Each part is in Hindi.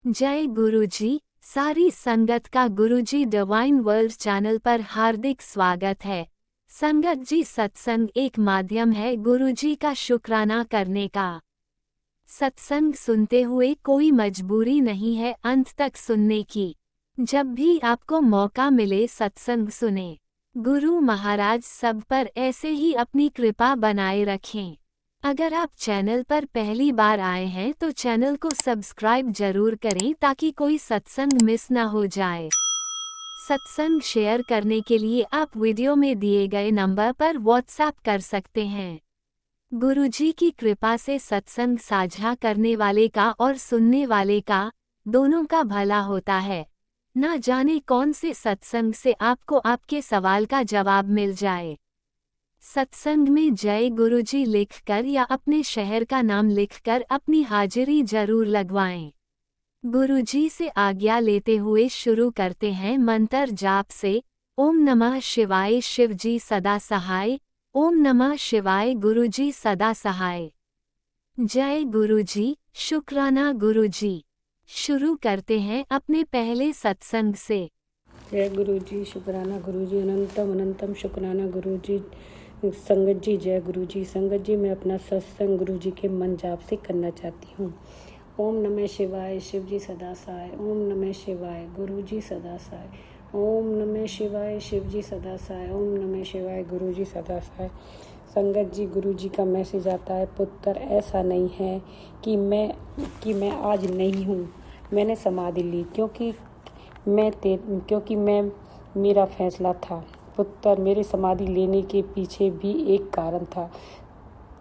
जय गुरुजी। सारी संगत का गुरुजी डिवाइन वर्ल्ड चैनल पर हार्दिक स्वागत है। संगत जी, सत्संग एक माध्यम है गुरुजी का शुक्राना करने का। सत्संग सुनते हुए कोई मजबूरी नहीं है अंत तक सुनने की। जब भी आपको मौका मिले सत्संग सुने। गुरु महाराज सब पर ऐसे ही अपनी कृपा बनाए रखें। अगर आप चैनल पर पहली बार आए हैं तो चैनल को सब्सक्राइब जरूर करें ताकि कोई सत्संग मिस ना हो जाए। सत्संग शेयर करने के लिए आप वीडियो में दिए गए नंबर पर व्हाट्सएप कर सकते हैं। गुरुजी की कृपा से सत्संग साझा करने वाले का और सुनने वाले का दोनों का भला होता है। ना जाने कौन से सत्संग से आपको आपके सवाल का जवाब मिल जाए। सत्संग में जय गुरुजी लिखकर या अपने शहर का नाम लिखकर अपनी हाजिरी जरूर लगवाएं। गुरुजी से आज्ञा लेते हुए शुरू करते हैं मंत्र जाप से। ओम नमः शिवाय शिवजी सदा सहाय। ओम नमः शिवाय गुरुजी सदा सहाय। जय गुरुजी, शुक्राना गुरुजी। शुरू करते हैं अपने पहले सत्संग से। जय गुरुजी, शुक्राना गुरुजी, अनंतम अनंतम शुक्राना गुरुजी। संगत जी, जय गुरुजी। संगत जी, मैं अपना सत्संग गुरुजी के मन जाप से करना चाहती हूँ। ओम नमः शिवाय शिवजी सदा सहाय। ओम नमः शिवाय गुरुजी सदा सहाय। ओम नमः शिवाय शिवजी सदा सहाय। ओम नमः शिवाय गुरुजी सदा सहाय। संगत जी, गुरुजी का मैसेज आता है, पुत्र ऐसा नहीं है कि मैं आज नहीं हूँ। मैंने समाधि ली क्योंकि मैं मेरा फैसला था। पुत्र, मेरे समाधि लेने के पीछे भी एक कारण था।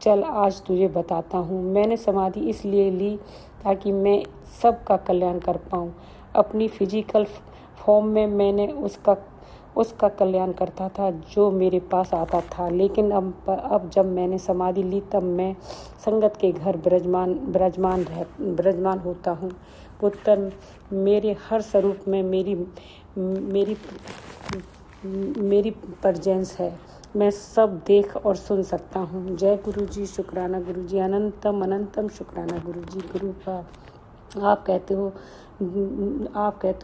चल आज तुझे बताता हूँ। मैंने समाधि इसलिए ली ताकि मैं सबका कल्याण कर पाऊँ। अपनी फिजिकल फॉर्म में मैंने उसका कल्याण करता था जो मेरे पास आता था, लेकिन अब जब मैंने समाधि ली तब मैं संगत के घर विराजमान होता हूँ। पुत्र, मेरे हर स्वरूप में मेरी प्रेजेंस है। मैं सब देख और सुन सकता हूँ। जय गुरुजी, शुक्राना गुरुजी, अनंतम अनंतम शुक्राना गुरुजी। गुरु का आप कहते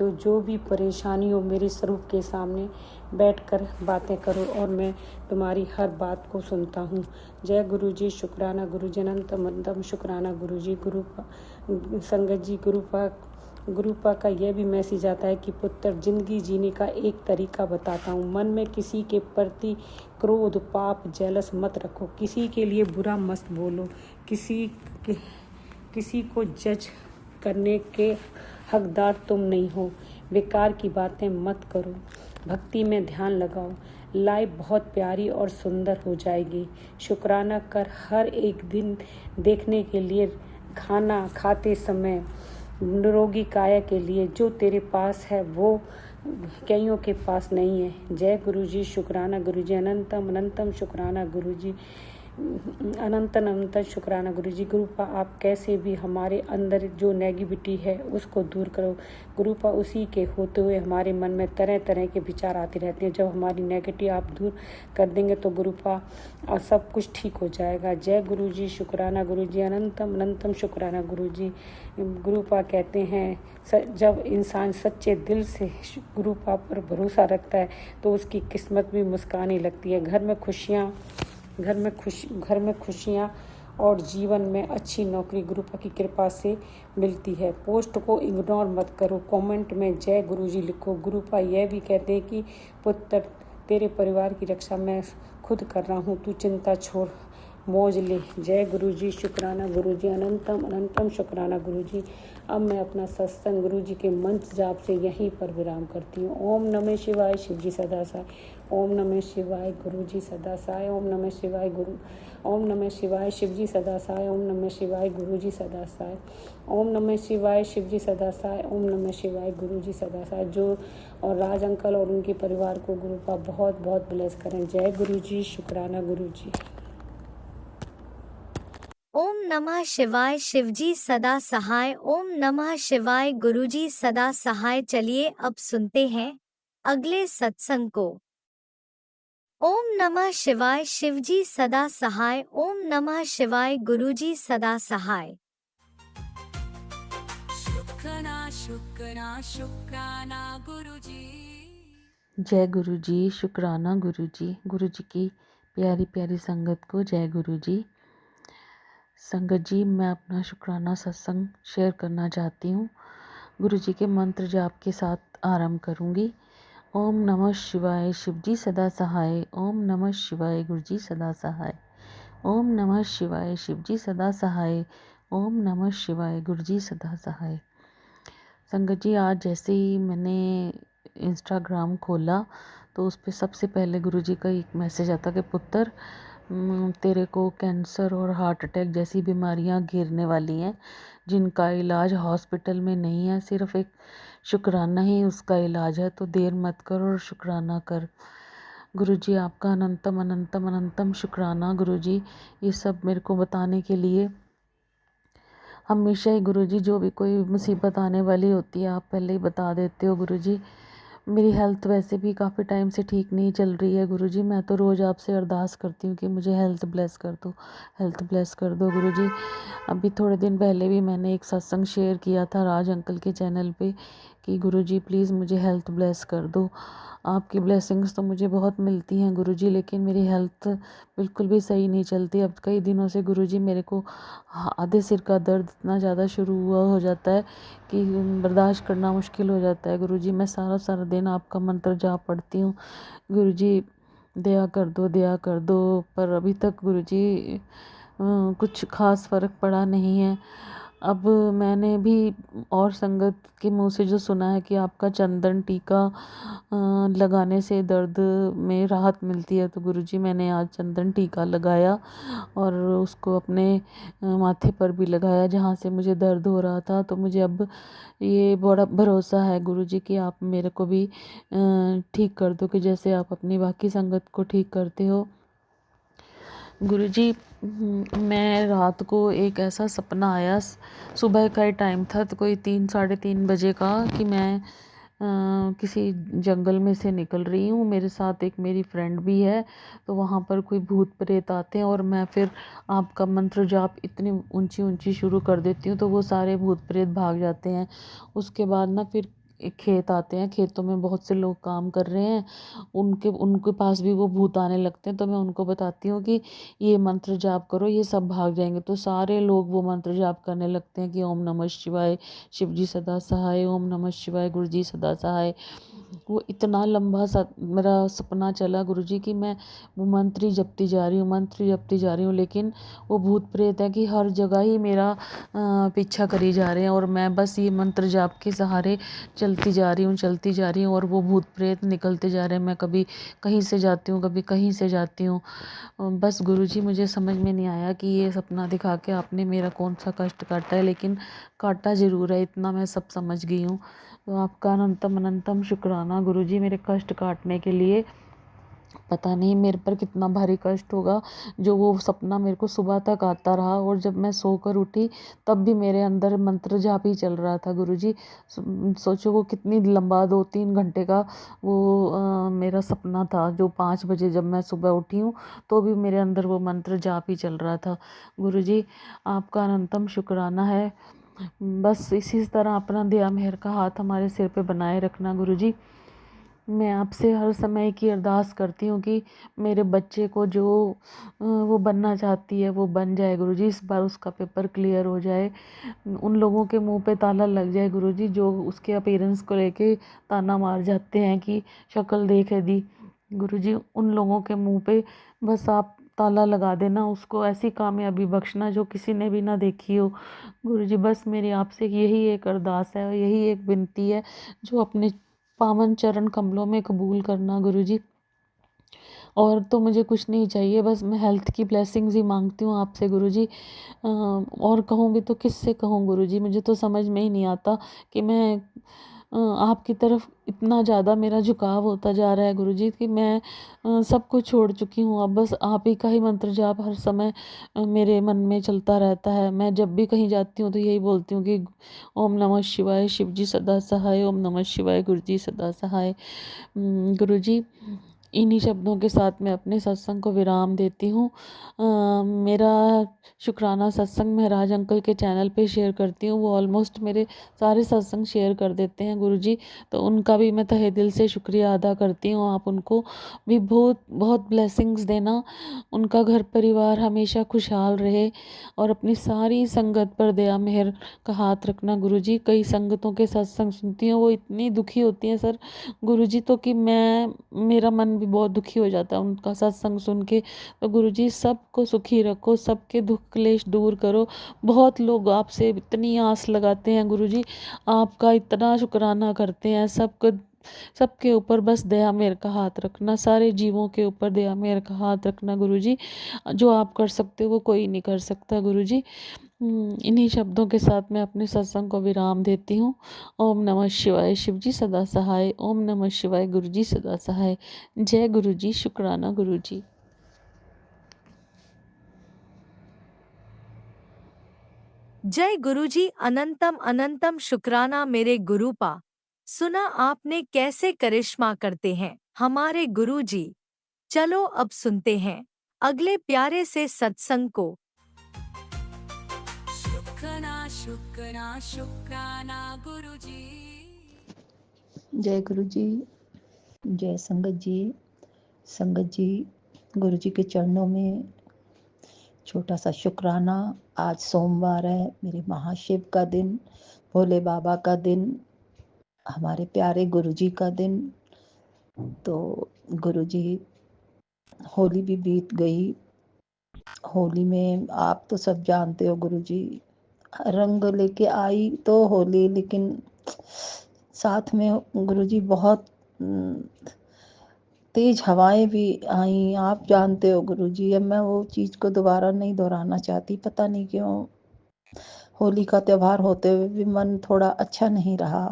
हो जो भी परेशानी हो मेरे स्वरूप के सामने बैठकर बातें करो और मैं तुम्हारी हर बात को सुनता हूँ। जय गुरुजी, शुक्राना गुरुजी, अनंतम अनंतम शुक्राना गुरुजी। संगत जी, गुरुपा का यह भी मैसेज आता है कि पुत्र, जिंदगी जीने का एक तरीका बताता हूँ। मन में किसी के प्रति क्रोध, पाप, जेलस मत रखो। किसी के लिए बुरा मत बोलो। किसी को जज करने के हकदार तुम नहीं हो। बेकार की बातें मत करो। भक्ति में ध्यान लगाओ। लाइफ बहुत प्यारी और सुंदर हो जाएगी। शुक्राना कर हर एक दिन देखने के लिए। खाना खाते समय निरोगी काया के लिए जो तेरे पास है वो कईयों के पास नहीं है। जय गुरुजी, शुक्राना गुरुजी, अनंतम अनंतम शुक्राना गुरुजी, अनंत शुक्राना गुरुजी। गुरुपा, आप कैसे भी हमारे अंदर जो नेगेटिविटी है उसको दूर करो। गुरुपा, उसी के होते हुए हमारे मन में तरह तरह के विचार आते रहते हैं। जब हमारी नेगेटिव आप दूर कर देंगे तो गुरुपा सब कुछ ठीक हो जाएगा। जय गुरुजी, शुक्राना गुरुजी, अनंतम अनंतम शुक्राना गुरुजी। गुरुपा कहते हैं, जब इंसान सच्चे दिल से गुरुपा पर भरोसा रखता है तो उसकी किस्मत भी मुस्काने लगती है। घर में खुशियाँ और जीवन में अच्छी नौकरी गुरुपा की कृपा से मिलती है। पोस्ट को इग्नोर मत करो। कमेंट में जय गुरुजी लिखो। गुरुपा यह भी कहते हैं कि पुत्र, तेरे परिवार की रक्षा मैं खुद कर रहा हूँ, तू चिंता छोड़, मौज ले। जय गुरुजी, शुक्राना गुरुजी, अनंतम अनंतम शुक्राना गुरुजी। अब मैं अपना सत्संग गुरुजी के मंत्र जाप से यहीं पर विराम करती हूँ। ओम नमः शिवाय शिवजी सदा सहाय। ओम नमः शिवाय गुरुजी सदा सहाय। ओम नमः शिवाय शिवजी सदा सहाय। ओम नमः शिवाय गुरुजी सदा सहाय। ओम नमः शिवाय शिवजी सदा सहाय। ओम नमः शिवाय गुरुजी सदा सहाय। जो और राज अंकल और उनके परिवार को गुरुपा बहुत बहुत ब्लेस करें। जय गुरुजी, शुक्राना गुरुजी। ओम नमः शिवाय शिवजी सदा सहाय। ओम नमः शिवाय गुरुजी सदा सहाय। चलिए अब सुनते हैं अगले सत्संग को। ओम नमः शिवाय शिवजी सदा सहाय। ओम नमः शिवाय गुरुजी सदा सहाय। शुक्राना गुरुजी। जय गुरु जी, शुक्राना गुरु जी। गुरु जी की प्यारी प्यारी संगत को जय गुरु जी। संगत जी, मैं अपना शुक्राना सत्संग शेयर करना चाहती हूँ। गुरु जी के मंत्र जाप के साथ आरंभ करूँगी। ओम नमः शिवाय, शिव जी सदा सहाय। ओम नमः शिवाय, गुरु जी सदा सहाय। ओम नमः शिवाय, शिव जी सदा सहाय। ओम नमः शिवाय, गुरु जी सदा सहाय। संगत जी, आज जैसे ही मैंने इंस्टाग्राम खोला तो उस पर सबसे पहले गुरुजी का एक मैसेज आता कि पुत्र, तेरे को कैंसर और हार्ट अटैक जैसी बीमारियां घेरने वाली हैं जिनका इलाज हॉस्पिटल में नहीं है, सिर्फ एक शुक्राना ही उसका इलाज है। तो देर मत कर और शुक्राना कर। गुरुजी आपका अनंतम अनंतम अनंतम शुक्राना गुरुजी, ये सब मेरे को बताने के लिए। हमेशा ही गुरुजी जो भी कोई मुसीबत आने वाली होती है आप पहले ही बता देते हो गुरुजी। मेरी हेल्थ वैसे भी काफ़ी टाइम से ठीक नहीं चल रही है गुरुजी। मैं तो रोज़ आपसे अरदास करती हूँ कि मुझे हेल्थ ब्लेस कर दो, हेल्थ ब्लेस कर दो गुरुजी। अभी थोड़े दिन पहले भी मैंने एक सत्संग शेयर किया था राज अंकल के चैनल पे कि गुरुजी प्लीज़ मुझे हेल्थ ब्लेस कर दो। आपकी ब्लेसिंग्स तो मुझे बहुत मिलती हैं गुरुजी, लेकिन मेरी हेल्थ बिल्कुल भी सही नहीं चलती। अब कई दिनों से गुरुजी मेरे को आधे सिर का दर्द इतना ज़्यादा शुरू हुआ हो जाता है कि बर्दाश्त करना मुश्किल हो जाता है गुरुजी। मैं सारा सारा दिन आपका मंत्र जाप पढ़ती हूँ गुरुजी, दया कर दो, दया कर दो, पर अभी तक गुरुजी कुछ खास फ़र्क पड़ा नहीं है। अब मैंने भी और संगत के मुंह से जो सुना है कि आपका चंदन टीका लगाने से दर्द में राहत मिलती है, तो गुरुजी मैंने आज चंदन टीका लगाया और उसको अपने माथे पर भी लगाया जहाँ से मुझे दर्द हो रहा था। तो मुझे अब ये बड़ा भरोसा है गुरुजी कि आप मेरे को भी ठीक कर दो कि जैसे आप अपनी बाकी संगत को ठीक करते हो। गुरुजी, मैं रात को एक ऐसा सपना आया, सुबह का ही टाइम था, तो कोई 3-3:30 बजे का, कि मैं किसी जंगल में से निकल रही हूँ। मेरे साथ एक मेरी फ्रेंड भी है। तो वहाँ पर कोई भूत प्रेत आते हैं और मैं फिर आपका मंत्र जाप इतनी ऊंची ऊंची शुरू कर देती हूँ तो वो सारे भूत प्रेत भाग जाते हैं। उसके बाद ना फिर एक खेत आते हैं, खेतों में बहुत से लोग काम कर रहे हैं, उनके उनके पास भी वो भूत आने लगते हैं। तो मैं उनको बताती हूँ कि ये मंत्र जाप करो, ये सब भाग जाएंगे। तो सारे लोग वो मंत्र जाप करने लगते हैं कि ओम नमः शिवाय, शिव जी सदा सहाय। ओम नमः शिवाय, गुरु जी सदा सहाय। वो इतना लंबा सा मेरा सपना चला गुरुजी कि मैं वो मंत्र ही जपती जा रही हूँ, मंत्र ही जपती जा रही हूँ, लेकिन वो भूत प्रेत है कि हर जगह ही मेरा पीछा करी जा रहे हैं और मैं बस ये मंत्र जाप के सहारे चलती जा रही हूँ, चलती जा रही हूँ और वो भूत प्रेत निकलते जा रहे हैं। मैं कभी कहीं से जाती हूँ, कभी कहीं से जाती हूँ। बस गुरुजी मुझे समझ में नहीं आया कि ये सपना दिखा के आपने मेरा कौन सा कष्ट काटा है, लेकिन काटा ज़रूर है, इतना मैं सब समझ गई हूँ। तो आपका अनंतम अनंतम शुक्राना गुरुजी मेरे कष्ट काटने के लिए। पता नहीं मेरे पर कितना भारी कष्ट होगा जो वो सपना मेरे को सुबह तक आता रहा और जब मैं सोकर उठी तब भी मेरे अंदर मंत्र जाप ही चल रहा था गुरुजी। सोचो वो कितनी लंबा 2-3 घंटे का वो मेरा सपना था, जो 5 बजे जब मैं सुबह उठी हूँ तो भी मेरे अंदर वो मंत्र जाप ही चल रहा था। गुरुजी आपका अनंतम शुक्राना है। बस इसी तरह अपना दया मेहर का हाथ हमारे सिर पे बनाए रखना गुरुजी। मैं आपसे हर समय की अरदास करती हूँ कि मेरे बच्चे को जो वो बनना चाहती है वो बन जाए गुरुजी। इस बार उसका पेपर क्लियर हो जाए, उन लोगों के मुंह पे ताला लग जाए गुरुजी जो उसके अपीयरेंस को लेके ताना मार जाते हैं कि शक्ल देख दी। गुरुजी उन लोगों के मुंह पे बस आप ताला लगा देना, उसको ऐसी कामयाबी बख्शना जो किसी ने भी ना देखी हो। गुरुजी बस मेरी आपसे यही एक अरदास है, यही एक विनती है जो अपने पावन चरण कमलों में कबूल करना गुरुजी। और तो मुझे कुछ नहीं चाहिए, बस मैं हेल्थ की ब्लेसिंग्स ही मांगती हूँ आपसे गुरुजी। और कहूँ भी तो किससे कहूँ गुरुजी, मुझे तो समझ में ही नहीं आता कि मैं आपकी तरफ इतना ज़्यादा मेरा झुकाव होता जा रहा है गुरुजी कि मैं सब कुछ छोड़ चुकी हूँ। अब बस आप ही का ही मंत्र जाप हर समय मेरे मन में चलता रहता है। मैं जब भी कहीं जाती हूँ तो यही बोलती हूँ कि ओम नमः शिवाय, शिव जी सदा सहाय। ओम नमः शिवाय, गुरु जी सदा सहाय। गुरुजी इन्हीं शब्दों के साथ मैं अपने सत्संग को विराम देती हूँ। मेरा शुक्राना सत्संग महराज अंकल के चैनल पे शेयर करती हूँ। वो ऑलमोस्ट मेरे सारे सत्संग शेयर कर देते हैं गुरुजी, तो उनका भी मैं तहे दिल से शुक्रिया अदा करती हूँ। आप उनको भी बहुत बहुत ब्लेसिंग्स देना, उनका घर परिवार हमेशा खुशहाल रहे और अपनी सारी संगत पर दया मेहर का हाथ रखना गुरुजी। कई संगतों के सत्संग सुनती हूँ, वो इतनी दुखी होती हैं सर गुरुजी, तो कि मेरा मन भी बहुत दुखी हो जाता है उनका सत्संग सुन के। तो गुरुजी सबको सुखी रखो, सबके दुख क्लेश दूर करो। बहुत लोग आपसे इतनी आस लगाते हैं गुरुजी, आपका इतना शुक्राना करते हैं। सबके ऊपर बस दया मेहर का हाथ रखना, सारे जीवों के ऊपर दया मेहर का हाथ रखना गुरुजी। जो आप कर सकते हो वो कोई नहीं कर सकता गुरुजी। इन्हीं शब्दों के साथ मैं अपने सत्संग को विराम देती हूँ। ओम नमः शिवाय, शिवजी सदा सहाय। ओम नमः शिवाय, गुरुजी सदा सहाय। जय गुरुजी, शुक्राना गुरुजी। जय गुरुजी, अनंतम अनंतम शुक्राना मेरे गुरुपा। सुना आपने कैसे करिश्मा करते हैं हमारे गुरुजी। चलो अब सुनते हैं अगले प्यारे से सत्संग को। शुक्राना शुक्राना शुक्राना गुरुजी। जय गुरु जी, जय संगत जी। संगत जी, गुरु जी के चरणों में छोटा सा शुक्राना। आज सोमवार है, मेरे महाशिव का दिन, भोले बाबा का दिन, हमारे प्यारे गुरु जी का दिन। तो गुरु जी, होली भी बीत गई। होली में आप तो सब जानते हो गुरु जी, रंग लेके आई तो होली, लेकिन साथ में गुरु जी बहुत तेज हवाएं भी आई, आप जानते हो गुरुजी। अब मैं वो चीज़ को दोबारा नहीं दोहराना चाहती। पता नहीं क्यों होली का त्योहार होते हुए भी मन थोड़ा अच्छा नहीं रहा।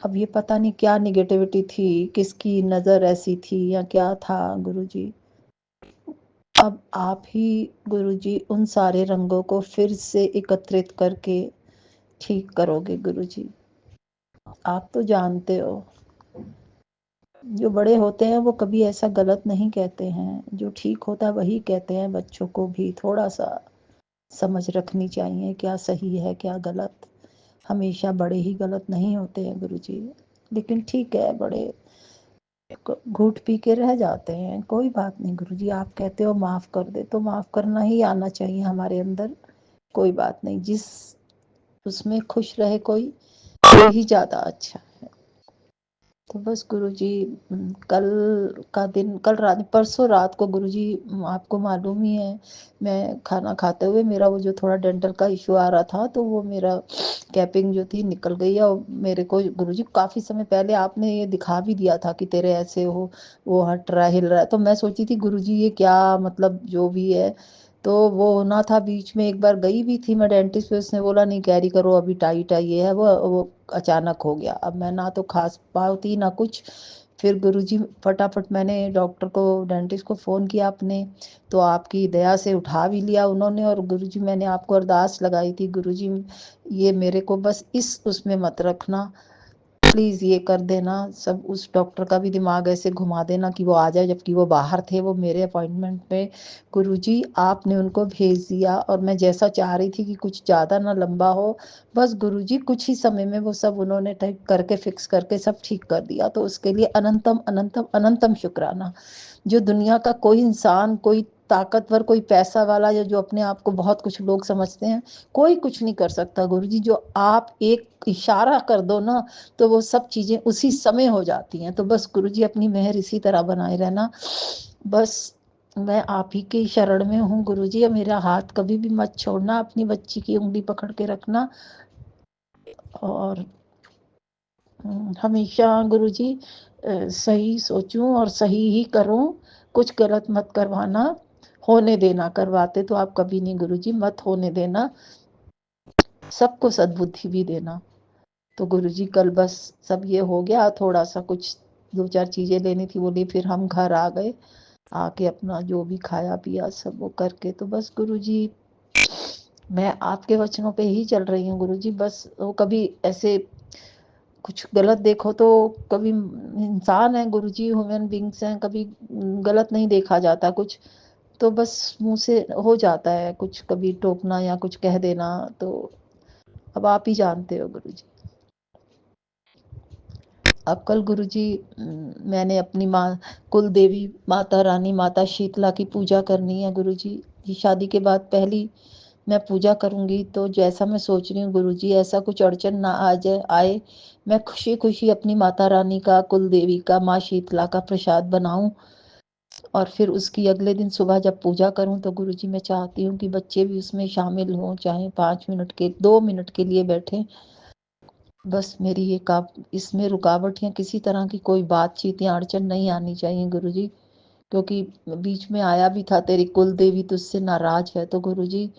अब ये पता नहीं क्या निगेटिविटी थी, किसकी नज़र ऐसी थी या क्या था गुरुजी। अब आप ही गुरुजी उन सारे रंगों को फिर से एकत्रित करके ठीक करोगे गुरुजी। आप तो जानते हो, जो बड़े होते हैं वो कभी ऐसा गलत नहीं कहते हैं, जो ठीक होता है वही कहते हैं। बच्चों को भी थोड़ा सा समझ रखनी चाहिए, क्या सही है क्या गलत। हमेशा बड़े ही गलत नहीं होते हैं गुरुजी, लेकिन ठीक है, बड़े घूट पी के रह जाते हैं। कोई बात नहीं गुरुजी, आप कहते हो माफ़ कर दे तो माफ़ करना ही आना चाहिए हमारे अंदर। कोई बात नहीं, जिस उसमें खुश रहे कोई, वही ज़्यादा अच्छा। तो बस गुरुजी, कल का दिन, कल रात, परसों रात को गुरुजी, आपको मालूम ही है, मैं खाना खाते हुए मेरा वो जो थोड़ा डेंटल का इशू आ रहा था, तो वो मेरा कैपिंग जो थी निकल गई। और मेरे को गुरुजी काफ़ी समय पहले आपने ये दिखा भी दिया था कि तेरे ऐसे हो, वो हट रहा है, हिल रहा है। तो मैं सोची थी गुरुजी ये क्या मतलब जो भी है। तो वो होना था, बीच में एक बार गई भी थी मैं डेंटिस्ट पे, उसने बोला नहीं कैरी करो, अभी टाइट है, ये है वो अचानक हो गया। अब मैं ना तो खास पाती ना कुछ। फिर गुरुजी फटाफट मैंने डॉक्टर को, डेंटिस्ट को फ़ोन किया अपने, तो आपकी दया से उठा भी लिया उन्होंने। और गुरुजी मैंने आपको अरदास लगाई थी, गुरुजी ये मेरे को बस इस उसमें मत रखना, प्लीज़ ये कर देना। सब उस डॉक्टर का भी दिमाग ऐसे घुमा देना कि वो आ जाए, जबकि वो बाहर थे, वो मेरे अपॉइंटमेंट में। गुरुजी आपने उनको भेज दिया, और मैं जैसा चाह रही थी कि कुछ ज़्यादा ना लंबा हो, बस गुरुजी कुछ ही समय में वो सब उन्होंने टाइप करके फिक्स करके सब ठीक कर दिया। तो उसके लिए अनंतम अनंतम अनंतम शुक्राना। जो दुनिया का कोई इंसान, कोई ताकतवर, कोई पैसा वाला, या जो अपने आप को बहुत कुछ लोग समझते हैं, कोई कुछ नहीं कर सकता गुरुजी। जो आप एक इशारा कर दो ना, तो वो सब चीज़ें उसी समय हो जाती हैं। तो बस गुरुजी अपनी मेहर इसी तरह बनाए रहना। बस मैं आप ही के शरण में हूँ गुरुजी। अब मेरा हाथ कभी भी मत छोड़ना, अपनी बच्ची की उंगली पकड़ के रखना। और हमेशा गुरुजी सही सोचूं और सही ही करूं, कुछ गलत मत करवाना। होने देना, करवाते तो आप कभी नहीं गुरुजी, मत होने देना। सबको सद्बुद्धि भी देना। तो गुरुजी कल बस सब ये हो गया, थोड़ा सा कुछ 2-4 चीज़ें लेनी थी वो ली, फिर हम घर आ गए। आके अपना जो भी खाया पिया सब वो करके, तो बस गुरुजी मैं आपके वचनों पे ही चल रही हूँ गुरुजी। बस वो कभी ऐसे कुछ गलत देखो तो कभी इंसान है गुरुजी, ह्यूमन बींग्स हैं, कभी गलत नहीं देखा जाता कुछ, तो बस मुंह से हो जाता है कुछ, कभी टोकना या कुछ कह देना, तो अब आप ही जानते हो गुरुजी। अब कल गुरुजी मैंने अपनी माँ कुल देवी माता रानी माता शीतला की पूजा करनी है गुरुजी। ये शादी के बाद पहली मैं पूजा करूंगी, तो जैसा मैं सोच रही हूँ गुरुजी ऐसा कुछ अड़चन ना आ जाए आए, मैं खुशी खुशी अपनी माता रानी का कुल देवी का माँ शीतला का प्रसाद बनाऊं, और फिर उसकी अगले दिन सुबह जब पूजा करूं तो गुरुजी मैं चाहती हूँ कि बच्चे भी उसमें शामिल हों, चाहे 5 मिनट के 2 मिनट के लिए बैठे। बस मेरी ये इसमें रुकावट या किसी तरह की कोई बातचीत या अड़चन नहीं आनी चाहिए गुरुजी, क्योंकि बीच में आया भी था तेरी कुल देवी तुझसे नाराज है, तो गुरुजी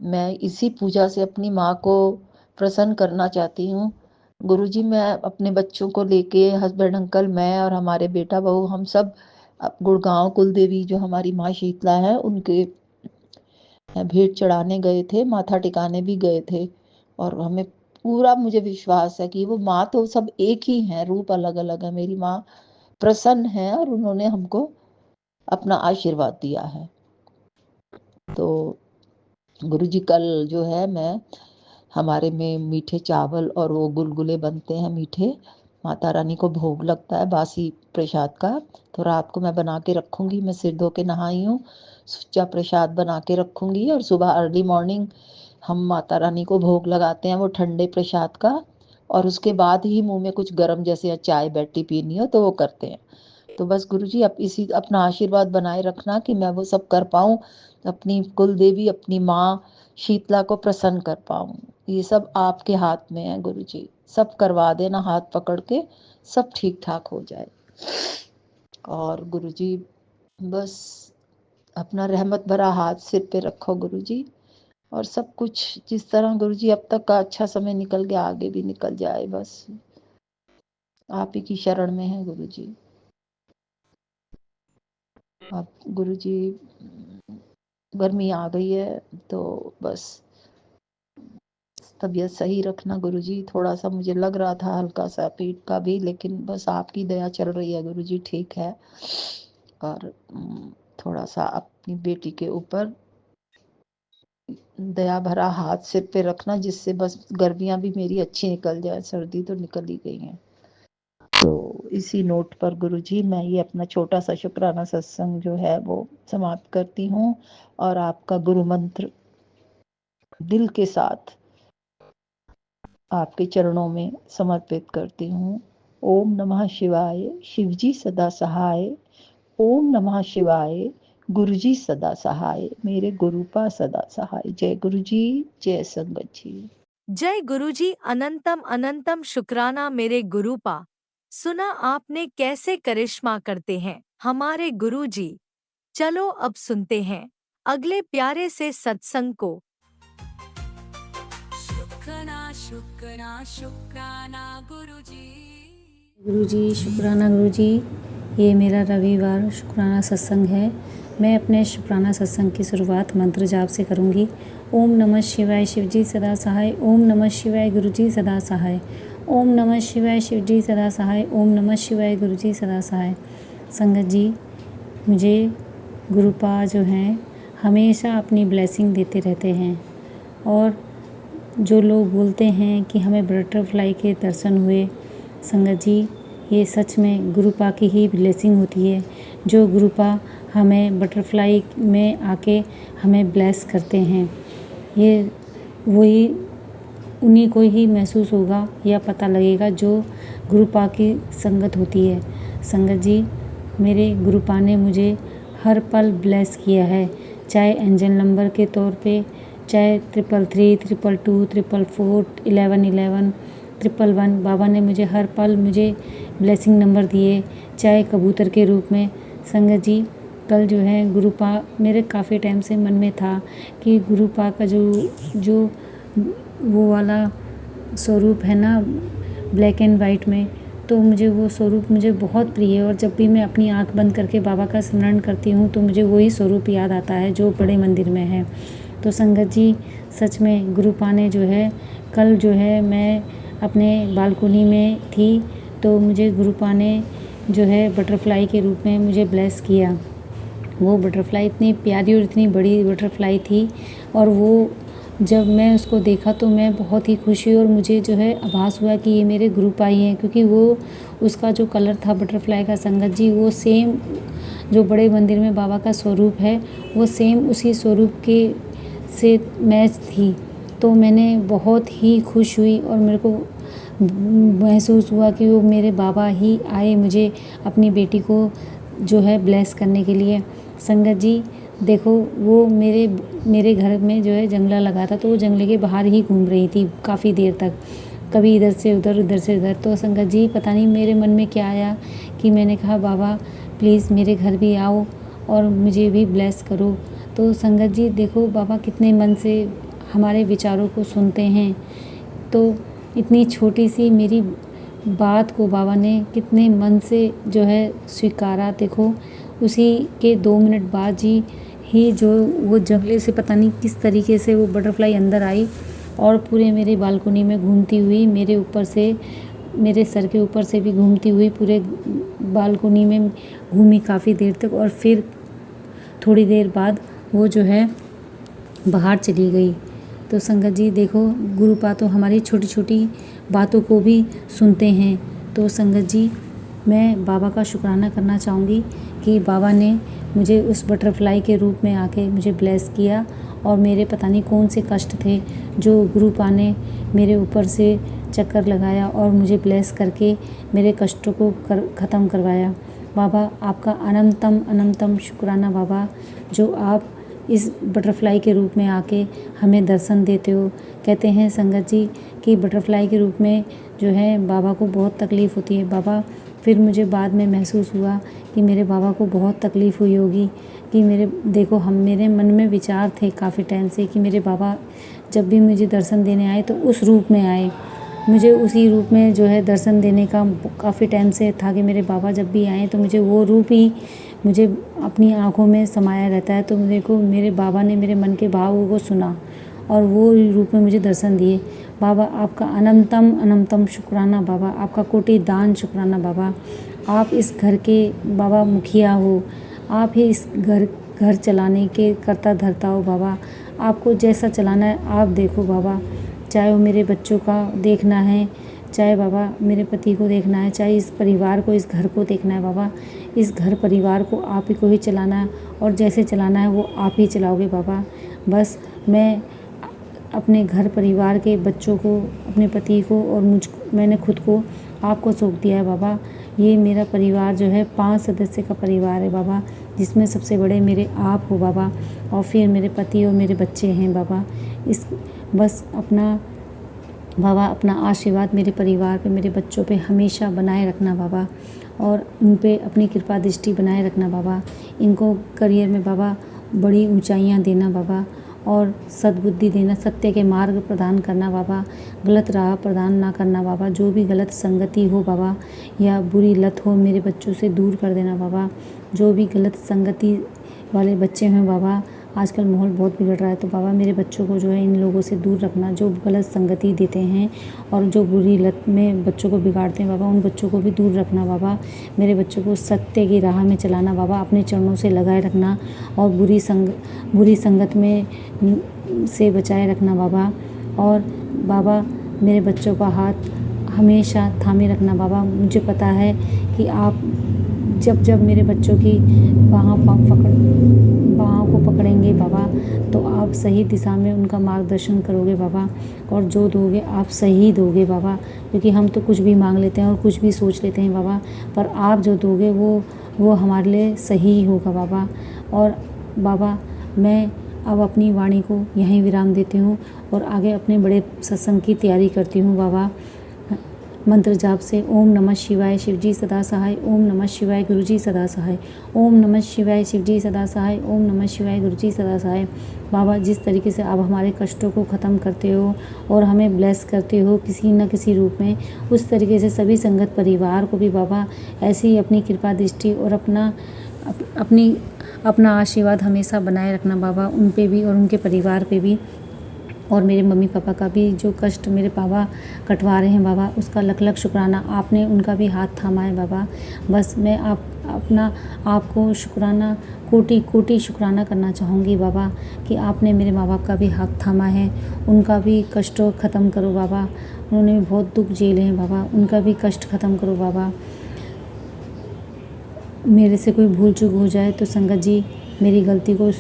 मैं इसी पूजा से अपनी माँ को प्रसन्न करना चाहती हूँ। गुरुजी मैं अपने बच्चों को लेके, हस्बैंड अंकल, मैं और हमारे बेटा बहू, हम सब गुड़गांव कुल देवी जो हमारी माँ शीतला है उनके भेंट चढ़ाने गए थे, माथा टिकाने भी गए थे, और हमें पूरा मुझे विश्वास है कि वो माँ तो सब एक ही है, रूप अलग अलग है, मेरी माँ प्रसन्न है और उन्होंने हमको अपना आशीर्वाद दिया है। तो गुरुजी कल जो है मैं हमारे में मीठे चावल और वो गुलगुले बनते हैं मीठे, माता रानी को भोग लगता है बासी प्रसाद का, तो रात को मैं बना के रखूंगी। मैं सिर धो के नहाई हूँ, सुच्चा प्रसाद बना के रखूंगी, और सुबह अर्ली मॉर्निंग हम माता रानी को भोग लगाते हैं वो ठंडे प्रसाद का, और उसके बाद ही मुंह में कुछ गर्म जैसे चाय बैठी पीनी हो तो वो करते हैं। तो बस गुरुजी अब इसी अपना आशीर्वाद बनाए रखना कि मैं वो सब कर पाऊँ, अपनी कुल देवी अपनी माँ शीतला को प्रसन्न कर पाऊँ। ये सब आपके हाथ में है गुरुजी, सब करवा देना हाथ पकड़ के, सब ठीक ठाक हो जाए। और गुरुजी बस अपना रहमत भरा हाथ सिर पे रखो गुरुजी, और सब कुछ जिस तरह गुरुजी अब तक का अच्छा समय निकल गया आगे भी निकल जाए, बस आप ही की शरण में है गुरुजी। अब गुरुजी गर्मी आ गई है तो बस तबीयत सही रखना गुरुजी, थोड़ा सा मुझे लग रहा था हल्का सा पेट का भी, लेकिन बस आपकी दया चल रही है गुरुजी, ठीक है। और थोड़ा सा अपनी बेटी के ऊपर दया भरा हाथ सिर पे रखना, जिससे बस गर्मियां भी मेरी अच्छी निकल जाए, सर्दी तो निकल ही गई है। तो इसी नोट पर गुरुजी मैं ये अपना छोटा सा शुक्राना सत्संग जो है वो समाप्त करती हूँ, और आपका गुरु मंत्र दिल के साथ आपके चरणों में समर्पित करती हूँ। ओम नमः शिवाय, शिवजी सदा सहाय। ओम नमः शिवाय, गुरुजी सदा सहाय, मेरे गुरुपा सदा सहाय। जय गुरुजी, जय संगत जी। जय गुरुजी। अनंतम अनंतम शुक्राना मेरे गुरुपा। सुना आपने कैसे करिश्मा करते हैं हमारे गुरुजी। चलो अब सुनते हैं अगले प्यारे से सत्संग को। शुक्राना गुरुजी। गुरुजी शुक्राना गुरुजी। ये मेरा रविवार शुक्राना सत्संग है। मैं अपने शुक्राना सत्संग की शुरुआत मंत्र जाप से करूंगी। ओम नमः शिवाय, शिवजी सदा सहाय। ओम नमः शिवाय, गुरुजी सदा सहाय। ओम नमः शिवाय, शिवजी सदा सहाय। ओम नमः शिवाय, गुरुजी सदा सहाय। संगत जी, मुझे गुरुपा जो हैं हमेशा अपनी ब्लेसिंग देते रहते हैं, और जो लोग बोलते हैं कि हमें बटरफ्लाई के दर्शन हुए, संगत जी ये सच में गुरुपा की ही ब्लेसिंग होती है। जो गुरुपा हमें बटरफ्लाई में आके हमें ब्लेस करते हैं, ये वही उन्हीं को ही महसूस होगा या पता लगेगा जो गुरुपा की संगत होती है। संगत जी, मेरे गुरुपा ने मुझे हर पल ब्लेस किया है, चाहे एंजल नंबर के तौर पे, चाहे 333, 222, 444, 1111, 111। बाबा ने मुझे हर पल मुझे ब्लेसिंग नंबर दिए, चाहे कबूतर के रूप में। संगत जी, कल जो है गुरुपा मेरे काफ़ी टाइम से मन में था कि गुरुपा का जो वो वाला स्वरूप है ना ब्लैक एंड वाइट में, तो मुझे वो स्वरूप मुझे बहुत प्रिय है, और जब भी मैं अपनी आंख बंद करके बाबा का स्मरण करती हूँ तो मुझे वही स्वरूप याद आता है जो बड़े मंदिर में है। तो संगत जी, सच में गुरुपा ने जो है कल जो है मैं अपने बालकनी में थी तो मुझे गुरुपा ने जो है बटरफ्लाई के रूप में मुझे ब्लेस किया। वो बटरफ्लाई इतनी प्यारी और इतनी बड़ी बटरफ्लाई थी और वो जब मैं उसको देखा तो मैं बहुत ही खुश हुई और मुझे जो है आभास हुआ कि ये मेरे गुरुपा ही हैं, क्योंकि वो उसका जो कलर था बटरफ्लाई का संगत जी, वो सेम जो बड़े मंदिर में बाबा का स्वरूप है वो सेम उसी स्वरूप के से मैच थी। तो मैंने बहुत ही खुश हुई और मेरे को महसूस हुआ कि वो मेरे बाबा ही आए मुझे अपनी बेटी को जो है ब्लेस करने के लिए। संगत जी देखो, वो मेरे घर में जो है जंगला लगा था तो वो जंगले के बाहर ही घूम रही थी काफ़ी देर तक, कभी इधर से उधर उधर से इधर। तो संगत जी पता नहीं मेरे मन में क्या आया कि मैंने कहा बाबा प्लीज़ मेरे घर भी आओ और मुझे भी ब्लेस करो। तो संगत जी देखो बाबा कितने मन से हमारे विचारों को सुनते हैं। तो इतनी छोटी सी मेरी बात को बाबा ने कितने मन से जो है स्वीकारा। देखो उसी के 2 मिनट बाद ही जो वो जंगले से पता नहीं किस तरीके से वो बटरफ्लाई अंदर आई और पूरे मेरे बालकनी में घूमती हुई, मेरे ऊपर से, मेरे सर के ऊपर से भी घूमती हुई पूरे बालकनी में घूमी काफ़ी देर तक और फिर थोड़ी देर बाद वो जो है बाहर चली गई। तो संगत जी देखो गुरुपा तो हमारी छोटी छोटी बातों को भी सुनते हैं। तो संगत जी मैं बाबा का शुक्राना करना चाहूँगी कि बाबा ने मुझे उस बटरफ्लाई के रूप में आके मुझे ब्लेस किया और मेरे पता नहीं कौन से कष्ट थे जो गुरुपा ने मेरे ऊपर से चक्कर लगाया और मुझे ब्लेस करके मेरे कष्टों को ख़त्म करवाया। बाबा आपका अनंतम अनंतम शुक्राना बाबा, जो आप इस बटरफ्लाई के रूप में आके हमें दर्शन देते हो। कहते हैं संगत जी कि बटरफ्लाई के रूप में जो है बाबा को बहुत तकलीफ़ होती है। बाबा फिर मुझे बाद में महसूस हुआ कि मेरे बाबा को बहुत तकलीफ़ हुई होगी कि मेरे मन में विचार थे काफ़ी टाइम से कि मेरे बाबा जब भी मुझे दर्शन देने आए तो उस रूप में आए। मुझे उसी रूप में जो है दर्शन देने का काफ़ी टाइम से था कि मेरे बाबा जब भी आएँ तो मुझे वो रूप ही मुझे अपनी आँखों में समाया रहता है। तो मेरे बाबा ने मेरे मन के भावों को सुना और वो रूप में मुझे दर्शन दिए। बाबा आपका अनंतम अनंतम शुक्राना बाबा, आपका कोटि दान शुक्राना बाबा। आप इस घर के बाबा मुखिया हो, आप ही इस घर चलाने के कर्ता धर्ता हो बाबा। आपको जैसा चलाना है आप देखो बाबा, चाहे वो मेरे बच्चों का देखना है, चाहे बाबा मेरे पति को देखना है, चाहे इस परिवार को, इस घर को देखना है बाबा। इस घर परिवार को आप ही को ही चलाना है और जैसे चलाना है वो आप ही चलाओगे बाबा। बस मैं अपने घर परिवार के बच्चों को, अपने पति को और मैंने खुद को आपको सौंप दिया है बाबा। ये मेरा परिवार जो है 5 सदस्य का परिवार है बाबा, जिसमें सबसे बड़े मेरे आप हो बाबा और फिर मेरे पति और मेरे बच्चे हैं बाबा। बस अपना आशीर्वाद मेरे परिवार पे, मेरे बच्चों पे हमेशा बनाए रखना बाबा और उन पे अपनी कृपा दृष्टि बनाए रखना बाबा। इनको करियर में बाबा बड़ी ऊंचाइयां देना बाबा और सद्बुद्धि देना, सत्य के मार्ग प्रदान करना बाबा, गलत राह प्रदान ना करना बाबा। जो भी गलत संगति हो बाबा या बुरी लत हो मेरे बच्चों से दूर कर देना बाबा। जो भी गलत संगति वाले बच्चे हैं बाबा, आजकल माहौल बहुत बिगड़ रहा है तो बाबा मेरे बच्चों को जो है इन लोगों से दूर रखना, जो गलत संगति देते हैं और जो बुरी लत में बच्चों को बिगाड़ते हैं बाबा, उन बच्चों को भी दूर रखना बाबा। मेरे बच्चों को सत्य की राह में चलाना बाबा, अपने चरणों से लगाए रखना और बुरी संगत में से बचाए रखना बाबा। और बाबा मेरे बच्चों का हाथ हमेशा थामे रखना बाबा। मुझे पता है कि आप जब मेरे बच्चों की बाहों को पकड़ेंगे बाबा तो आप सही दिशा में उनका मार्गदर्शन करोगे बाबा और जो दोगे आप सही दोगे बाबा, क्योंकि हम तो कुछ भी मांग लेते हैं और कुछ भी सोच लेते हैं बाबा, पर आप जो दोगे वो हमारे लिए सही होगा बाबा। और बाबा मैं अब अपनी वाणी को यहीं विराम देती हूँ और आगे अपने बड़े सत्संग की तैयारी करती हूँ बाबा। मंत्र जाप से ओम नमः शिवाय शिवजी सदा सहाय, ओम नमः शिवाय गुरुजी सदा सहाय, ओम नमः शिवाय शिवजी सदा सहाय, ओम नमः शिवाय गुरुजी सदा सहाय। बाबा जिस तरीके से आप हमारे कष्टों को ख़त्म करते हो और हमें ब्लेस करते हो किसी न किसी रूप में, उस तरीके से सभी संगत परिवार को भी बाबा ऐसी ही अपनी कृपा दृष्टि और अपना आशीर्वाद हमेशा बनाए रखना बाबा, उन पे भी और उनके परिवार पे भी। और मेरे मम्मी पापा का भी जो कष्ट मेरे पापा कटवा रहे हैं बाबा, उसका लख लख शुक्राना, आपने उनका भी हाथ थामा है बाबा। बस मैं आपको शुक्राना, कोटि कोटि शुक्राना करना चाहूँगी बाबा कि आपने मेरे माँ बाप का भी हाथ थामा है, उनका भी कष्ट ख़त्म करो बाबा। उन्होंने भी बहुत दुख झेले हैं बाबा, उनका भी कष्ट ख़त्म करो बाबा। मेरे से कोई भूल चूक हो जाए तो संगत जी मेरी गलती को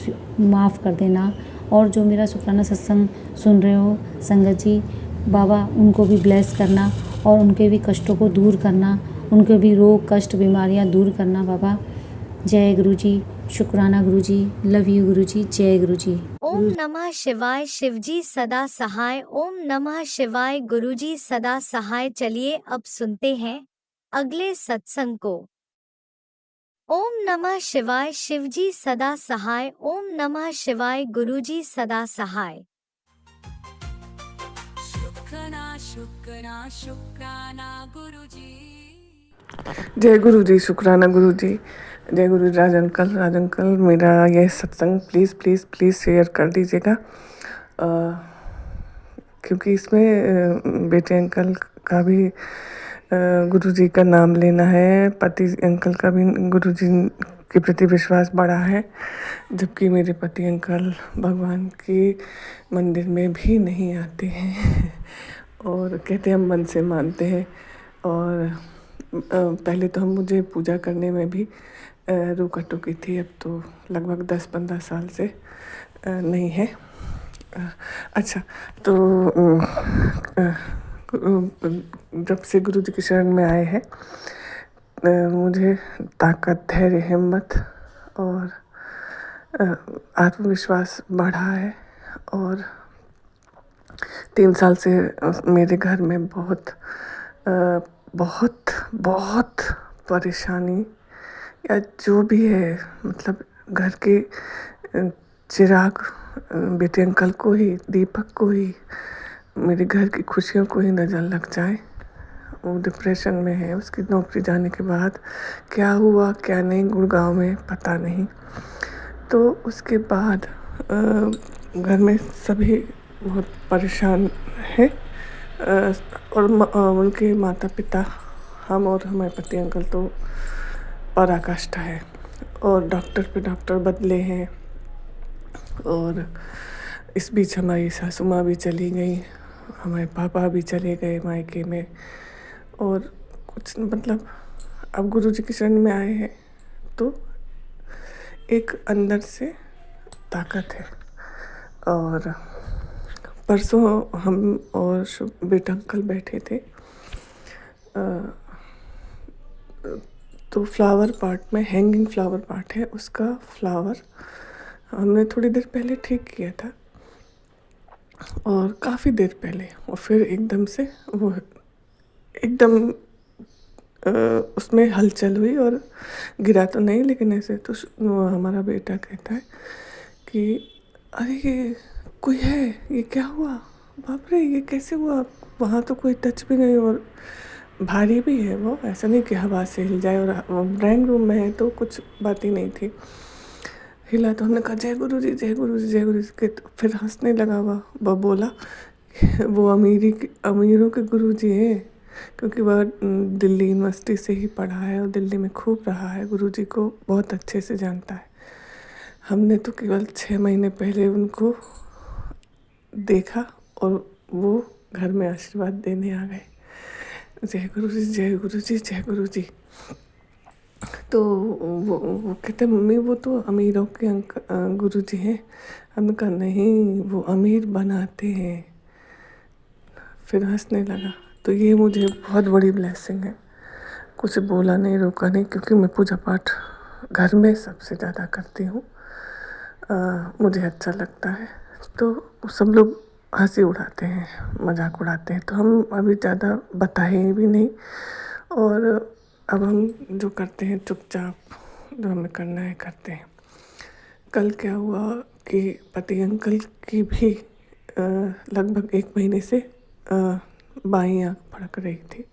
माफ़ कर देना। और जो मेरा शुक्राना सत्संग सुन रहे हो संगत जी, बाबा उनको भी ब्लेस करना और उनके भी कष्टों को दूर करना, उनके भी रोग कष्ट बीमारियां दूर करना बाबा। जय गुरु जी, शुक्राना गुरु जी, लव यू गुरु जी, जय गुरु जी। ओम नमः शिवाय शिवजी सदा सहाय। ओम नमः शिवाय गुरुजी सदा सहाय। चलिए अब सुनते हैं अगले सत्संग को। ओम नमः शिवाय शिवजी सदा सहाय। ओम नमः शिवाय गुरुजी सदा सहाय। शुक्राना शुक्राना शुक्राना गुरुजी। जय गुरु जी, शुक्राना गुरु जी। जय गुरु राज अंकल, मेरा ये सत्संग प्लीज़ प्लीज़ प्लीज़ शेयर कर दीजिएगा, क्योंकि इसमें बेटे अंकल का भी गुरु जी का नाम लेना है, पति अंकल का भी गुरु जी के प्रति विश्वास बढ़ा है, जबकि मेरे पति अंकल भगवान के मंदिर में भी नहीं आते हैं और कहते हैं हम मन से मानते हैं। और पहले तो मुझे पूजा करने में भी रोका टोकी थी, अब तो लगभग 10-15 साल से नहीं है। अच्छा, तो जब से गुरु जी की शरण में आए हैं मुझे ताकत, धैर्य, हिम्मत और आत्मविश्वास बढ़ा है। और 3 साल से मेरे घर में बहुत बहुत परेशानी या जो भी है, मतलब घर के चिराग बेटे अंकल को ही, दीपक को ही, मेरे घर की खुशियों को ही नज़र लग जाए। वो डिप्रेशन में है, उसकी नौकरी जाने के बाद क्या हुआ क्या नहीं गुड़गांव में पता नहीं। तो उसके बाद घर में सभी बहुत परेशान हैं और उनके माता पिता, हम और हमारे पति अंकल तो पराकाष्ठा है। और डॉक्टर पे डॉक्टर बदले हैं, और इस बीच हमारी सासू माँ भी चली गई, हमारे पापा भी चले गए मायके में, और कुछ मतलब अब गुरु जी की शरण में आए हैं तो एक अंदर से ताकत है। और परसों हम और बेटा अंकल बैठे थे, तो फ्लावर पार्ट में, हैंगिंग फ्लावर पार्ट है, उसका फ्लावर हमने थोड़ी देर पहले ठीक किया था, और काफ़ी देर पहले, और फिर एकदम से वो एकदम उसमें हलचल हुई और गिरा तो नहीं, लेकिन ऐसे तो हमारा बेटा कहता है कि अरे ये कोई है, ये क्या हुआ, बाप रे ये कैसे हुआ, वहाँ तो कोई टच भी नहीं और भारी भी है वो, ऐसा नहीं कि हवा से हिल जाए, और ड्राइंग रूम में है तो कुछ बात ही नहीं थी। हिला तो हमने कहा जय गुरु जी, जय गुरु जी, जय गुरु जी के, तो फिर हंसने लगा। वह बोला वो अमीरों के गुरु जी हैं, क्योंकि वह दिल्ली यूनिवर्सिटी से ही पढ़ा है और दिल्ली में खूब रहा है, गुरु जी को बहुत अच्छे से जानता है। हमने तो केवल 6 महीने पहले उनको देखा और वो घर में आशीर्वाद देने आ गए, जय गुरु जी, जय गुरु जी, जय गुरु जी। तो वो कहते मम्मी वो तो अमीरों के गुरु जी हैं। हमने कहा नहीं, वो अमीर बनाते हैं। फिर हंसने लगा। तो ये मुझे बहुत बड़ी ब्लेसिंग है। कुछ बोला नहीं, रोका नहीं, क्योंकि मैं पूजा पाठ घर में सबसे ज़्यादा करती हूँ, मुझे अच्छा लगता है। तो सब लोग हंसी उड़ाते हैं, मजाक उड़ाते हैं, तो हम अभी ज़्यादा बताए भी नहीं, और अब हम जो करते हैं चुपचाप जो हमें करना है करते हैं। कल क्या हुआ कि पति अंकल की भी लगभग 1 महीने से बाईं आँख फड़क रही थी,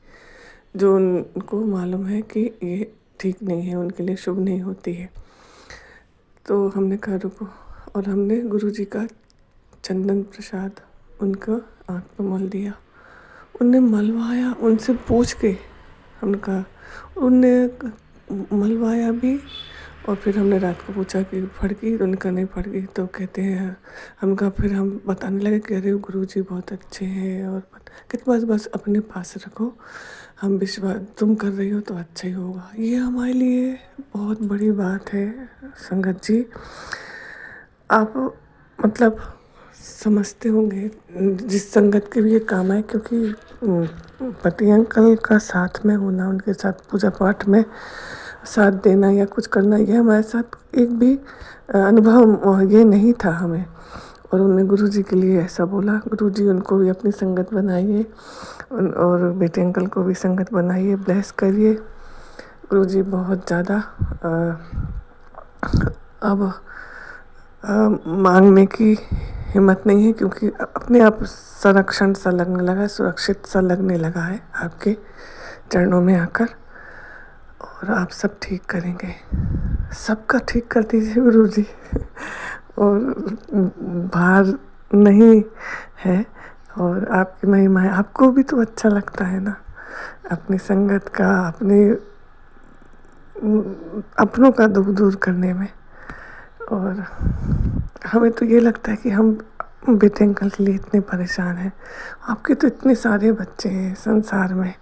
जो उनको मालूम है कि ये ठीक नहीं है, उनके लिए शुभ नहीं होती है। तो हमने कहा रुको, और हमने गुरुजी का चंदन प्रसाद उनको आँख पे मल दिया। उनने मलवाया, उनसे पूछ के उनका उनने मलवाया भी। और फिर हमने रात को पूछा कि फट गई? उनका नहीं फट गई। तो कहते हैं, हम कहा, फिर हम बताने लगे कि अरे गुरुजी बहुत अच्छे हैं। और कहते बस अपने पास रखो, हम विश्वास तुम कर रही हो तो अच्छा ही होगा। ये हमारे लिए बहुत बड़ी बात है संगत जी। आप मतलब समझते होंगे जिस संगत के भी ये काम है, क्योंकि पति अंकल का साथ में होना, उनके साथ पूजा पाठ में साथ देना या कुछ करना, ये हमारे साथ एक भी अनुभव ये नहीं था हमें। और उन्होंने गुरुजी के लिए ऐसा बोला। गुरुजी उनको भी अपनी संगत बनाइए और बेटे अंकल को भी संगत बनाइए, ब्लेस करिए। गुरुजी बहुत ज़्यादा अब मांगने की हिम्मत नहीं है, क्योंकि अपने आप संरक्षण सा लगने लगा है, सुरक्षित सा लगने लगा है आपके चरणों में आकर। और आप सब ठीक करेंगे, सबका ठीक कर दीजिए गुरुजी। और भार नहीं है, और आपकी महिमा है। आपको भी तो अच्छा लगता है ना अपनी संगत का, अपनों का दुख दूर करने में। और हमें तो ये लगता है कि हम बेटे अंकल के लिए इतने परेशान हैं। आपके तो इतने सारे बच्चे हैं संसार में,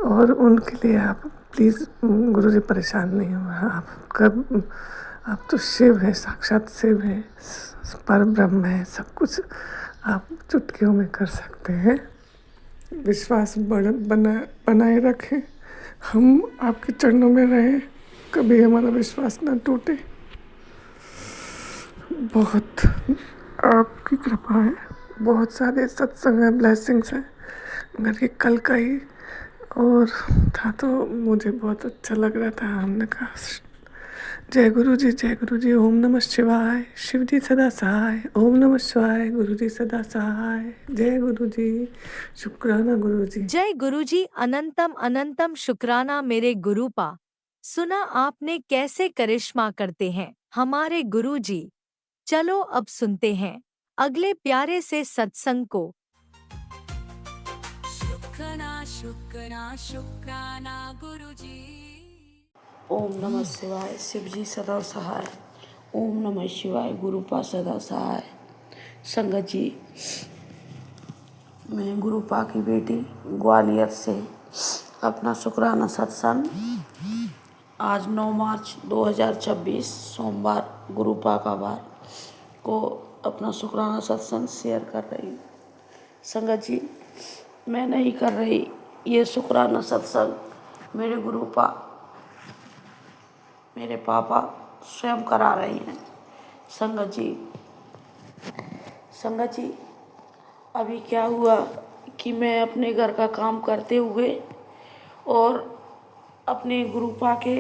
और उनके लिए आप प्लीज़ गुरुजी परेशान नहीं हो। आप तो शिव है, साक्षात शिव है, पर ब्रह्म है, सब कुछ आप चुटकियों में कर सकते हैं। विश्वास बनाए रखें, हम आपके चरणों में रहें, कभी हमारा विश्वास न टूटे। बहुत आपकी कृपा है, बहुत सारे सत्संग हैं, ब्लेसिंग्स हैं, मगर ये कल का ही और था तो मुझे बहुत अच्छा लग रहा था। हमने कहा जय गुरु जी, ओम नमः शिवाय, शिव जी सदा सहाय, ओम नमः शिवाय, गुरु जी सदा सहाय, जय गुरु जी, शुक्राना गुरु जी। जय गुरुजी, अनंतम अनंतम शुक्राना मेरे गुरुपा। सुना आपने कैसे करिश्मा करते हैं हमारे गुरुजी। चलो अब सुनते हैं अगले प्यारे से सत्संग को। शुक्राना गुरुजी। ओम नमः शिवाय, शिव जी सदा सहाय। ओम नमः शिवाय, गुरुपा सदा सहाय। संगत जी, मैं गुरुपा की बेटी ग्वालियर से अपना शुक्राना सत्संग आज 9 मार्च 2026 सोमवार, गुरुपा का वार को अपना शुक्राना सत्संग शेयर कर रही हूँ। संगत जी, मैं नहीं कर रही ये शुक्राना सत्संग, मेरे गुरुपा, मेरे पापा स्वयं करा रही हैं। संगत जी, अभी क्या हुआ कि मैं अपने घर का काम करते हुए और अपने गुरुपा के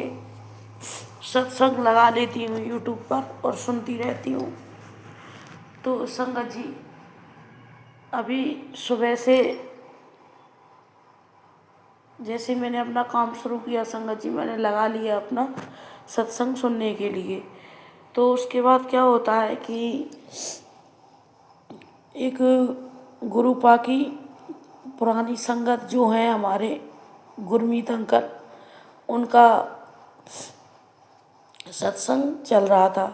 सत्संग लगा लेती हूँ यूट्यूब पर और सुनती रहती हूँ। तो संगत जी, अभी सुबह से जैसे मैंने अपना काम शुरू किया, संगत जी मैंने लगा लिया अपना सत्संग सुनने के लिए। तो उसके बाद क्या होता है कि एक गुरुपा की पुरानी संगत जो है हमारे गुरमीत अंकल, उनका सत्संग चल रहा था।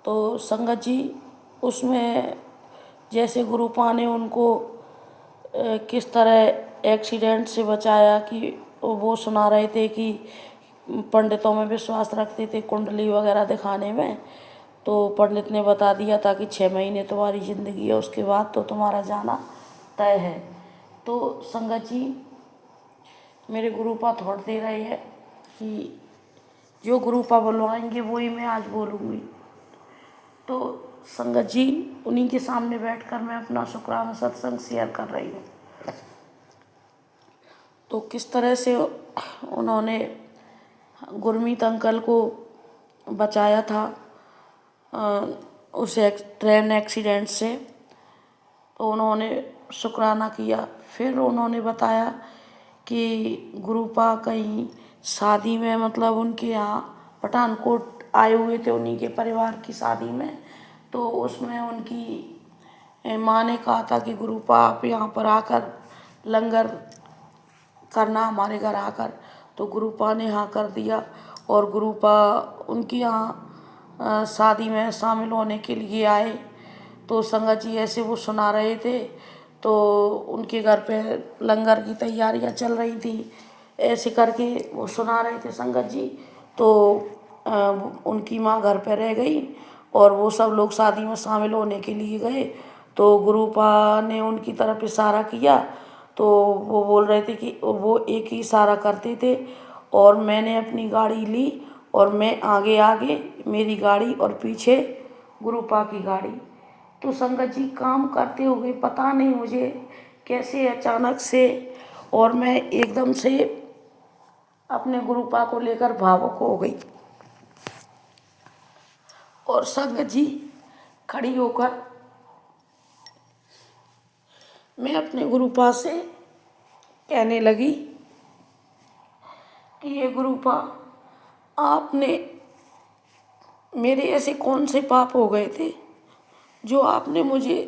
तो संगत जी, उसमें जैसे गुरुपा ने उनको किस तरह एक्सीडेंट से बचाया, कि वो सुना रहे थे कि पंडितों में विश्वास रखते थे कुंडली वगैरह दिखाने में। तो पंडित ने बता दिया था कि 6 महीने तुम्हारी ज़िंदगी है, उसके बाद तो तुम्हारा जाना तय है। तो संगत जी, मेरे गुरुपा थोड़ दे रहे हैं कि जो गुरुपा बुलवाएंगे वही मैं आज बोलूँगी। तो संगत जी, उन्हीं के सामने बैठकर मैं अपना शुक्राना सत्संग शेयर कर रही हूँ। तो किस तरह से उन्होंने गुरमीत अंकल को बचाया था उस ट्रेन एक्सीडेंट से, तो उन्होंने शुक्राना किया। फिर उन्होंने बताया कि गुरुपा कहीं शादी में, मतलब उनके यहाँ पठानकोट आए हुए थे उन्हीं के परिवार की शादी में, तो उसमें उनकी माँ ने कहा था कि गुरुपा आप यहाँ पर आकर लंगर करना हमारे घर आकर, तो गुरुपा ने हाँ कर दिया। और गुरुपा उनकी यहाँ शादी में शामिल होने के लिए आए। तो संगत जी ऐसे वो सुना रहे थे, तो उनके घर पे लंगर की तैयारियां चल रही थी, ऐसे करके वो सुना रहे थे संगत जी। तो उनकी माँ घर पे रह गई और वो सब लोग शादी में शामिल होने के लिए गए। तो गुरुपा ने उनकी तरफ इशारा किया, तो वो बोल रहे थे कि वो एक ही इशारा करते थे, और मैंने अपनी गाड़ी ली और मैं आगे आगे मेरी गाड़ी और पीछे गुरुपा की गाड़ी। तो संगत जी काम करते हुए पता नहीं मुझे कैसे अचानक से और मैं एकदम से अपने गुरुपा को लेकर भावुक हो गई। और संगत जी खड़ी होकर मैं अपने गुरुपा से कहने लगी कि ये गुरुपा, आपने मेरे ऐसे कौन से पाप हो गए थे जो आपने मुझे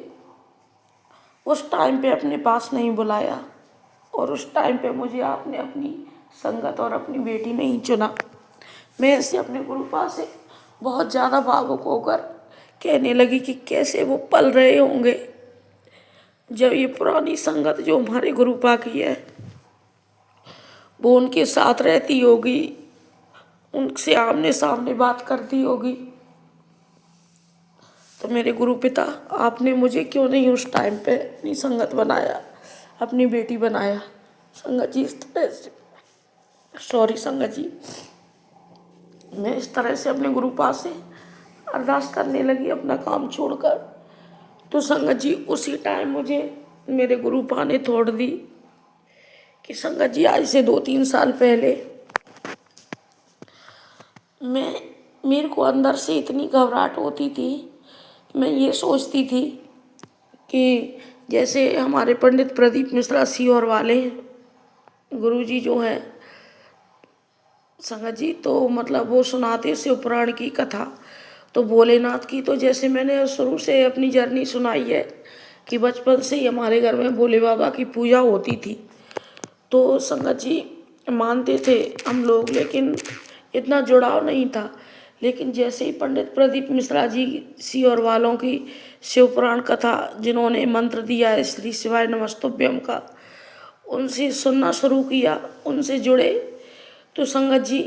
उस टाइम पे अपने पास नहीं बुलाया, और उस टाइम पे मुझे आपने अपनी संगत और अपनी बेटी नहीं चुना। मैं ऐसे अपने गुरुपा से बहुत ज़्यादा भावुक होकर कहने लगी कि कैसे वो पल रहे होंगे जब ये पुरानी संगत जो हमारे गुरुपा की है वो उनके साथ रहती होगी, उनसे आमने सामने बात करती होगी। तो मेरे गुरु पिता, आपने मुझे क्यों नहीं उस टाइम पे अपनी संगत बनाया, अपनी बेटी बनाया। संगत जी इस तरह से, सॉरी संगत जी, मैं इस तरह से अपने गुरुपा से अरदास करने लगी अपना काम छोड़कर। तो संगत जी उसी टाइम मुझे मेरे गुरुपा ने थोड़ दी कि संगत जी आज से 2-3 साल पहले मेरे को अंदर से इतनी घबराहट होती थी, मैं ये सोचती थी कि जैसे हमारे पंडित प्रदीप मिश्रा सीहोर वाले गुरुजी जो हैं संगत जी, तो मतलब वो सुनाते शिव पुराण की कथा, तो भोलेनाथ की, तो जैसे मैंने शुरू से अपनी जर्नी सुनाई है कि बचपन से ही हमारे घर में भोले बाबा की पूजा होती थी। तो संगत जी मानते थे हम लोग, लेकिन इतना जुड़ाव नहीं था। लेकिन जैसे ही पंडित प्रदीप मिश्रा जी सीहोर वालों की शिव पुराण कथा, जिन्होंने मंत्र दिया है श्री शिवाय नमस्तुभ्यम का, उनसे सुनना शुरू किया, उनसे जुड़े, तो संगत जी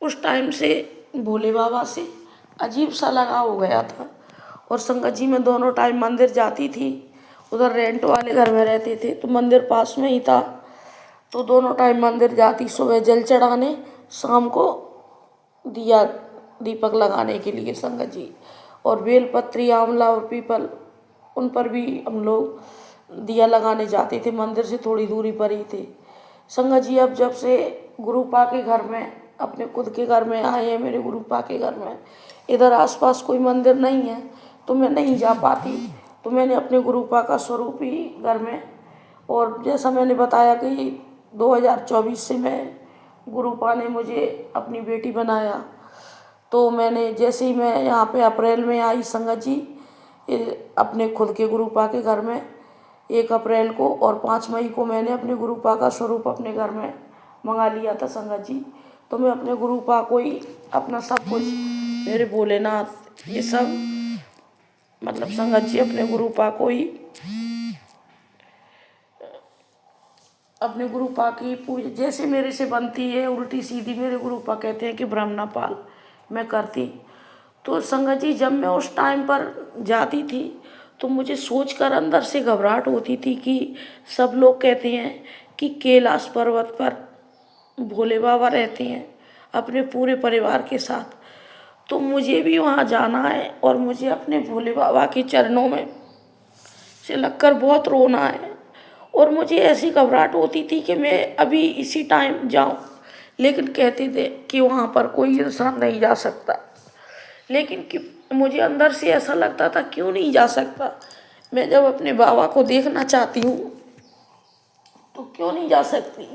उस टाइम से भोले बाबा से अजीब सा लगाव हो गया था। और संगत जी मैं दोनों टाइम मंदिर जाती थी, उधर रेंट वाले घर में रहते थे तो मंदिर पास में ही था, तो दोनों टाइम मंदिर जाती, सुबह जल चढ़ाने, शाम को दिया दीपक लगाने के लिए संगत जी। और बेलपत्री, आंवला और पीपल, उन पर भी हम लोग दिया लगाने जाते थे, मंदिर से थोड़ी दूरी पर ही थे संगत जी। अब जब से गुरुपा के घर में, अपने खुद के घर में आए हैं, मेरे गुरुपा के घर में, इधर आसपास कोई मंदिर नहीं है तो मैं नहीं जा पाती, तो मैंने अपने गुरुपा का स्वरूप ही घर में, और जैसा मैंने बताया कि 2024 से मैं गुरुपा ने मुझे अपनी बेटी बनाया। तो मैंने जैसे ही मैं यहाँ पे अप्रैल में आई संगत जी अपने खुद के गुरुपा के घर में 1 अप्रैल को, और 5 मई को मैंने अपने गुरुपा का स्वरूप अपने घर में मंगा लिया था संगत जी। तो मैं अपने गुरुपा को ही अपना सब कुछ, मेरे भोलेनाथ, ये सब मतलब संगत जी अपने गुरुपा को ही, अपने गुरुपा की पूजा जैसे मेरे से बनती है उल्टी सीधी, मेरे गुरुपा कहते हैं कि ब्रह्मणा पाल, मैं करती। तो संगत जी जब मैं उस टाइम पर जाती थी तो मुझे सोचकर अंदर से घबराहट होती थी कि सब लोग कहते हैं कि कैलाश पर्वत पर भोले बाबा रहते हैं अपने पूरे परिवार के साथ, तो मुझे भी वहाँ जाना है और मुझे अपने भोले बाबा के चरणों में से लगकर बहुत रोना है। और मुझे ऐसी घबराहट होती थी कि मैं अभी इसी टाइम जाऊं, लेकिन कहते थे कि वहाँ पर कोई इंसान नहीं जा सकता, लेकिन कि मुझे अंदर से ऐसा लगता था क्यों नहीं जा सकता, मैं जब अपने बाबा को देखना चाहती हूँ तो क्यों नहीं जा सकती।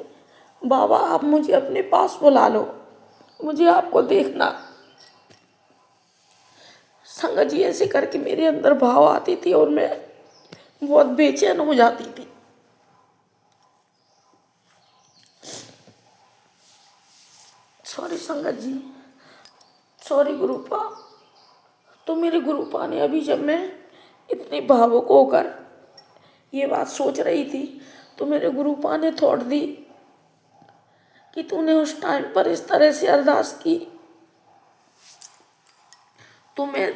बाबा आप मुझे अपने पास बुला लो, मुझे आपको देखना। संगत जी ऐसे करके मेरे अंदर भाव आती थी और मैं बहुत बेचैन हो जाती थी। सॉरी संगत जी, सॉरी गुरुपा। तो मेरे गुरुपा ने अभी जब मैं इतनी भावुक होकर ये बात सोच रही थी तो मेरे गुरुपा ने थॉट दी कि तूने उस टाइम पर इस तरह से अरदास की तो मैं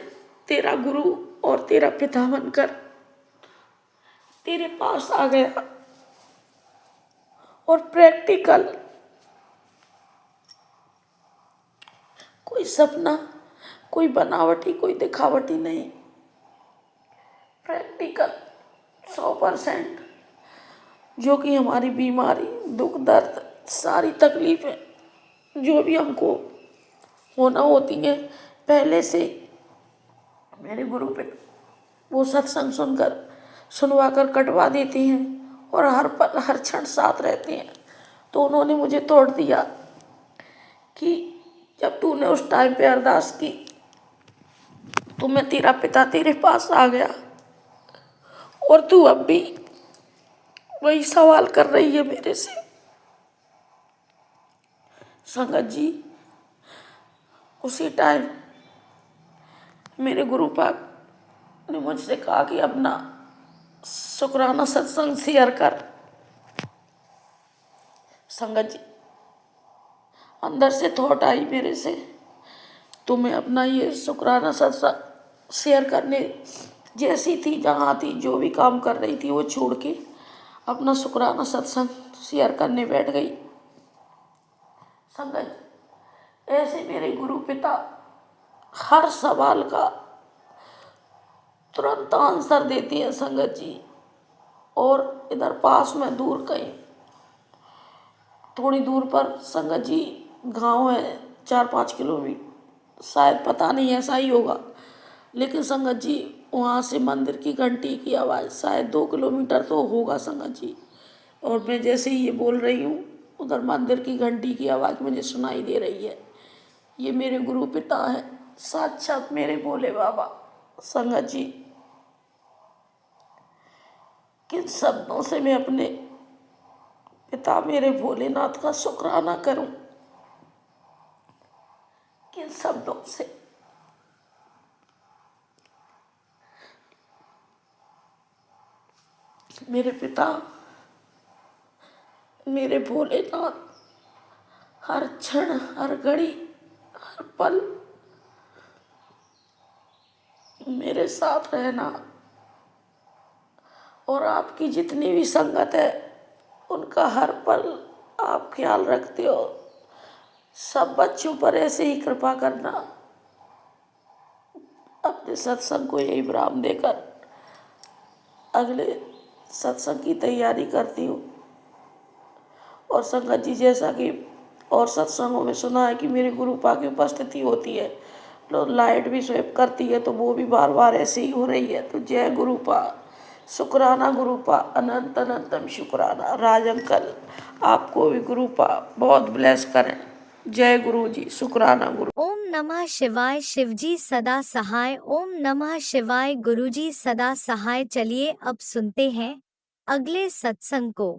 तेरा गुरु और तेरा पिता बनकर तेरे पास आ गया और प्रैक्टिकल, कोई सपना, कोई बनावटी, कोई दिखावटी नहीं, प्रैक्टिकल 100%, जो कि हमारी बीमारी, दुख दर्द, सारी तकलीफें जो भी हमको होना होती हैं पहले से मेरे गुरु पे वो सत्संग सुनवा कर कटवा देती हैं और हर पल हर क्षण साथ रहते हैं। तो उन्होंने मुझे तोड़ दिया कि जब तूने उस टाइम पे अरदास की तो मैं तेरा पिता तेरे पास आ गया और तू अब भी वही सवाल कर रही है मेरे से। संगत जी, उसी टाइम मेरे गुरु पाक ने मुझसे कहा कि अपना शुक्राना सत्संग शेयर कर। संगत जी, अंदर से थॉट आई मेरे से, तो मैं अपना ये शुक्राना सत्संग शेयर करने जैसी थी, जहाँ थी, जो भी काम कर रही थी वो छोड़ के अपना शुक्राना सत्संग शेयर करने बैठ गई। संगत जी, ऐसे मेरे गुरु पिता हर सवाल का तुरंत आंसर देती हैं संगत जी। और इधर पास में दूर कहीं थोड़ी दूर पर संगत जी गांव है 4-5 किलोमीटर, शायद, पता नहीं, ऐसा ही होगा, लेकिन संगत जी वहाँ से मंदिर की घंटी की आवाज़ शायद 2 किलोमीटर तो होगा संगत जी। और मैं जैसे ही ये बोल रही हूँ उधर मंदिर की घंटी की आवाज़ मुझे सुनाई दे रही है। ये मेरे गुरु पिता है, साक्षात मेरे भोले बाबा। संगत जी, किन शब्दों से मैं अपने पिता मेरे भोलेनाथ का शुक्राना करूं, किन शब्दों से। मेरे पिता, मेरे भोलेनाथ हर क्षण, हर घड़ी, हर पल मेरे साथ रहना और आपकी जितनी भी संगत है उनका हर पल आप ख्याल रखते हो। सब बच्चों पर ऐसे ही कृपा करना। अपने सत्संग को यही विराम देकर अगले सत्संग की तैयारी करती हूँ। और संगत जी, जैसा कि और सत्संगों में सुना है कि मेरे गुरुपा की उपस्थिति होती है, लाइट भी स्वेप करती है, तो वो भी बार बार ऐसे ही हो रही है। तो जय गुरुपा, शुक्राना गुरुपा, अनंत अनंतम शुक्राना। राज अंकल, आपको भी गुरुपा बहुत ब्लेस करें। जय गुरु जी, शुक्राना गुरु। ओम नमः शिवाय, शिवजी सदा सहाय। ओम नमः शिवाय, गुरुजी सदा सहाय। चलिए अब सुनते हैं अगले सत्संग को।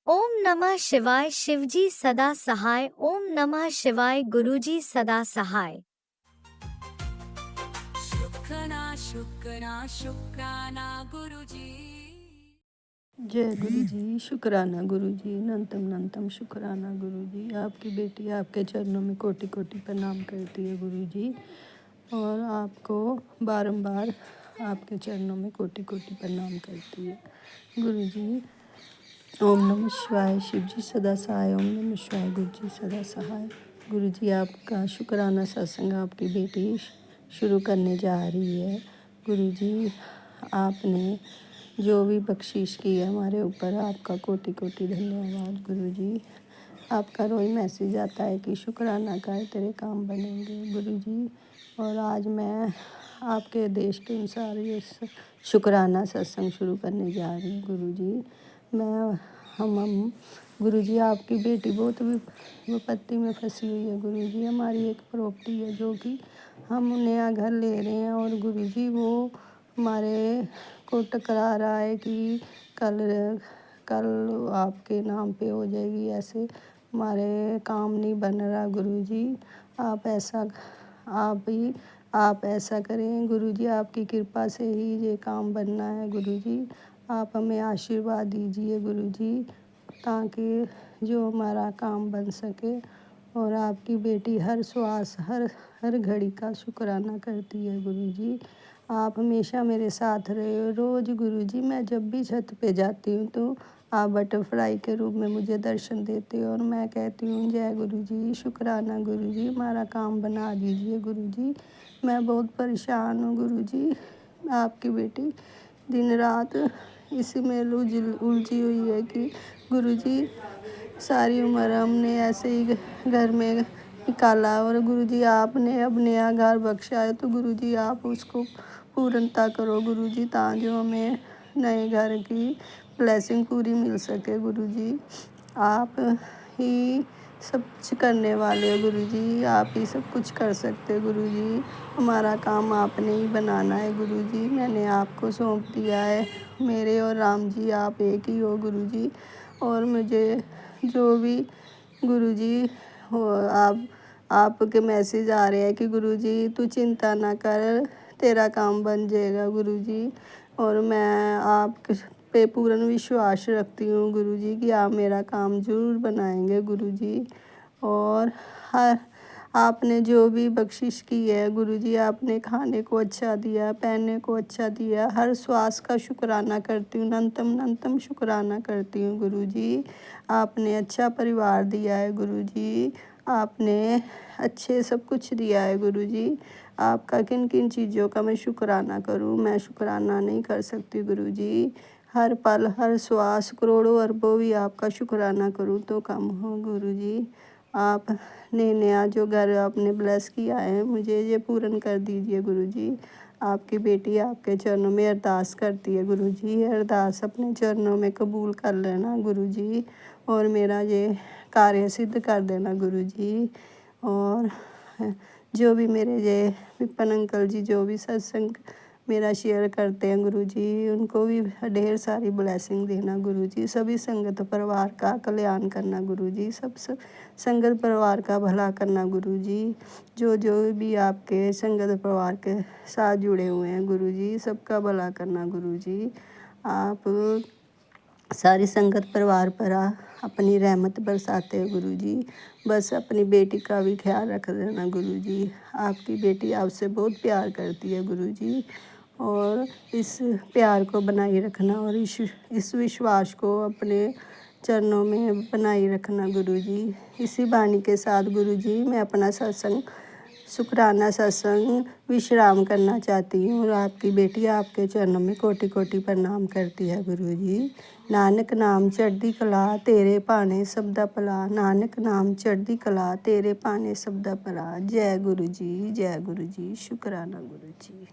ओम नमः शिवाय, शिवजी सदा सहाय। ओम नमः शिवाय, गुरुजी सदा सहाय। शुक्राना गुरुजी। जय गुरु जी, शुक्राना गुरु जी, अनंतम अनंतम शुक्राना गुरु जी। आपकी बेटी आपके चरणों में कोटि कोटि प्रणाम करती है गुरु जी, और आपको बारंबार आपके चरणों में कोटि कोटि प्रणाम करती है गुरु जी। ओम नमः शिवाय, शिव जी सदा सहाय। ओम नमः शिवाय, गुरु जी सदा सहाय। गुरु जी, आपका शुक्राना सत्संग आपकी बेटी शुरू करने जा रही है। गुरु जी, आपने जो भी बख्शीश की है हमारे ऊपर, आपका कोटि कोटि धन्यवाद गुरु जी। आपका रोज मैसेज आता है कि शुक्राना कर, तेरे काम बनेंगे गुरु जी। और आज मैं आपके आदेश के अनुसार ये शुक्राना सत्संग शुरू करने जा रही हूँ गुरु जी। मैं हम गुरुजी आपकी बेटी बहुत विपत्ति में फंसी हुई है गुरुजी। हमारी एक प्रॉपर्टी है जो कि हम नया घर ले रहे हैं और गुरुजी वो हमारे को टकरा रहा है कि कल आपके नाम पे हो जाएगी। ऐसे हमारे काम नहीं बन रहा गुरुजी। आप ऐसा करें गुरुजी, आपकी कृपा से ही ये काम बनना है गुरुजी। आप हमें आशीर्वाद दीजिए गुरुजी ताकि जो हमारा काम बन सके। और आपकी बेटी हर श्वास हर घड़ी का शुक्राना करती है गुरुजी। आप हमेशा मेरे साथ रहे हो। रोज़ गुरुजी मैं जब भी छत पे जाती हूँ तो आप बटरफ्लाई के रूप में मुझे दर्शन देते हो और मैं कहती हूँ जय गुरुजी, शुक्राना गुरुजी, हमारा काम बना दीजिए गुरुजी। मैं बहुत परेशान हूँ गुरुजी। आपकी बेटी दिन रात इसी में उलझी हुई है कि गुरुजी सारी उम्र हमने ऐसे ही घर में निकाला और गुरुजी आपने अब नया घर बख्शा है तो गुरुजी आप उसको पूर्णता करो गुरुजी ताकि हमें नए घर की ब्लेसिंग पूरी मिल सके गुरुजी। आप ही सब कुछ करने वाले हो गुरुजी, आप ही सब कुछ कर सकते हो गुरुजी। हमारा काम आपने ही बनाना है गुरुजी। मैंने आपको सौंप दिया है। मेरे और राम जी आप एक ही हो गुरुजी। और मुझे जो भी गुरुजी हो आपके मैसेज आ रहे हैं कि गुरुजी तू चिंता ना कर, तेरा काम बन जाएगा गुरुजी। और मैं आप पे पूर्ण विश्वास रखती हूँ गुरुजी कि आप मेरा काम ज़रूर बनाएंगे गुरुजी। और हर आपने जो भी बख्शिश की है गुरुजी, आपने खाने को अच्छा दिया, पहनने को अच्छा दिया, हर श्वास का शुक्राना करती हूँ, नंतम शुक्राना करती हूँ गुरुजी। आपने अच्छा परिवार दिया है गुरुजी, आपने अच्छे सब कुछ दिया है गुरुजी। आपका किन किन चीज़ों का मैं शुक्राना करूँ, मैं शुक्राना नहीं कर सकती गुरुजी। हर पल हर श्वास करोड़ों अरबों भी आपका शुक्राना करूँ तो कम हो गुरुजी। आपने नया जो घर आपने ब्लेस किया है मुझे ये पूर्ण कर दीजिए गुरुजी। आपकी बेटी आपके चरणों में अरदास करती है गुरुजी, अरदास अपने चरणों में कबूल कर लेना गुरुजी और मेरा ये कार्य सिद्ध कर देना गुरुजी। और जो भी मेरे ये विपिन अंकल जी जो भी सत्संग मेरा शेयर करते हैं गुरुजी, उनको भी ढेर सारी ब्लेसिंग देना गुरुजी। सभी संगत परिवार का कल्याण करना गुरुजी, सब संगत परिवार का भला करना गुरुजी। जो भी आपके संगत परिवार के साथ जुड़े हुए हैं गुरुजी, सबका भला करना गुरुजी। आप सारी संगत परिवार पर अपनी रहमत बरसाते हो गुरुजी। बस अपनी बेटी का भी ख्याल रख देना गुरुजी। आपकी बेटी आपसे बहुत प्यार करती है गुरुजी और इस प्यार को बनाए रखना और इस विश्वास को अपने चरणों में बनाए रखना गुरुजी। इसी वाणी के साथ गुरुजी मैं अपना सत्संग शुक्राना सत्संग विश्राम करना चाहती हूँ और आपकी बेटी आपके चरणों में कोटि कोटि प्रणाम करती है गुरुजी। नानक नाम चढ़दी कला तेरे भाने सबदा भला, नानक नाम चढ़दी कला तेरे भाने सबदा भला। जय गुरुजी, शुक्राना गुरुजी।